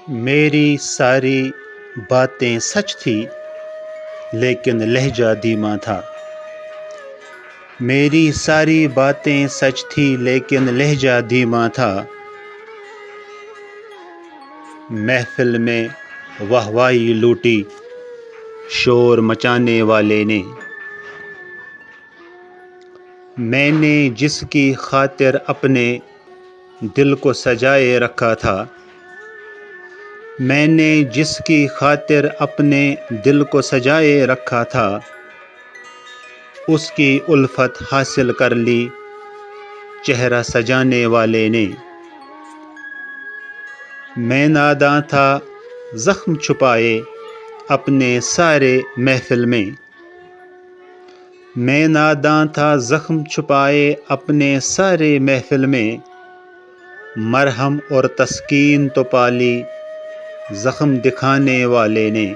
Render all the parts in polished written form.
میری ساری باتیں سچ تھی لیکن لہجہ دھیما تھا۔ میری ساری باتیں سچ تھی لیکن لہجہ دھیما تھا۔ محفل میں واہوائی لوٹی شور مچانے والے نے۔ میں نے جس کی خاطر اپنے دل کو سجائے رکھا تھا، میں نے جس کی خاطر اپنے دل کو سجائے رکھا تھا، اس کی الفت حاصل کر لی چہرہ سجانے والے نے۔ میں ناداں تھا زخم چھپائے اپنے سارے محفل میں۔ میں ناداں تھا زخم چھپائے اپنے سارے محفل میں۔ مرہم اور تسکین تو پالی زخم دکھانے والے نے۔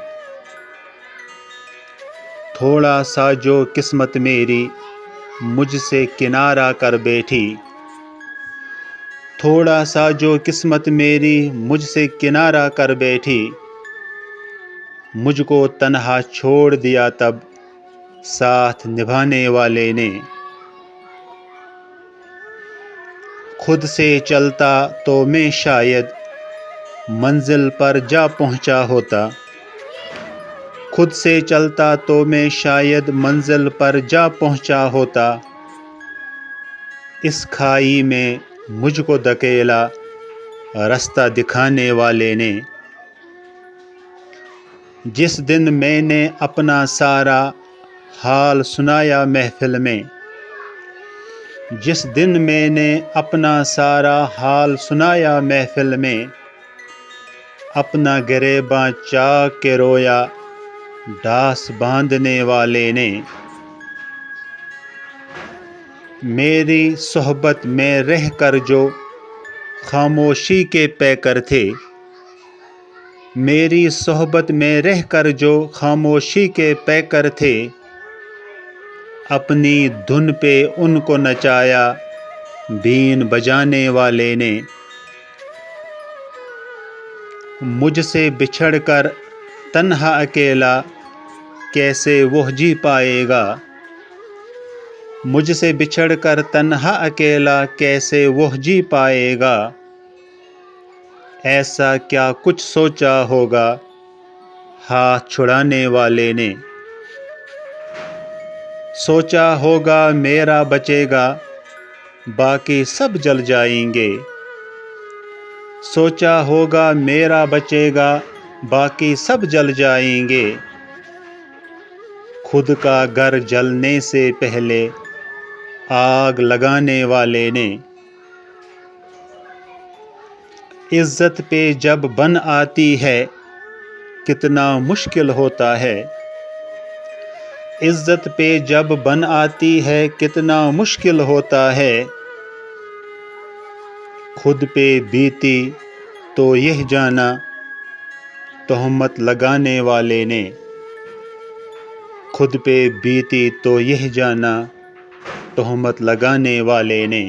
تھوڑا سا جو قسمت میری مجھ سے کنارہ کر بیٹھی، تھوڑا سا جو قسمت میری مجھ سے کنارہ کر بیٹھی، مجھ کو تنہا چھوڑ دیا تب ساتھ نبھانے والے نے۔ خود سے چلتا تو میں شاید منزل پر جا پہنچا ہوتا، خود سے چلتا تو میں شاید منزل پر جا پہنچا ہوتا۔ اس کھائی میں مجھ کو دھکیلا رستہ دکھانے والے نے۔ جس دن میں نے اپنا سارا حال سنایا محفل میں، جس دن میں نے اپنا سارا حال سنایا محفل میں، اپنا گریباں چاک کے رویا ڈاس باندھنے والے نے۔ میری صحبت میں رہ کر جو خاموشی کے پیکر تھے، میری صحبت میں رہ کر جو خاموشی کے پیکر تھے، اپنی دھن پہ ان کو نچایا بین بجانے والے نے۔ مجھ سے بچھڑ کر تنہا اکیلا کیسے وہ جی پائے گا، مجھ سے بچھڑ کر تنہا اکیلا کیسے وہ جی پائے گا۔ ایسا کیا کچھ سوچا ہوگا ہاتھ چھڑانے والے نے۔ سوچا ہوگا میرا بچے گا باقی سب جل جائیں گے، سوچا ہوگا میرا بچے گا باقی سب جل جائیں گے۔ خود کا گھر جلنے سے پہلے آگ لگانے والے نے۔ عزت پہ جب بن آتی ہے کتنا مشکل ہوتا ہے، عزت پہ جب بن آتی ہے کتنا مشکل ہوتا ہے۔ خود پہ بیتی تو یہ جانا تہمت لگانے والے نے۔ خود پہ بیتی تو یہ جانا تہمت لگانے والے نے۔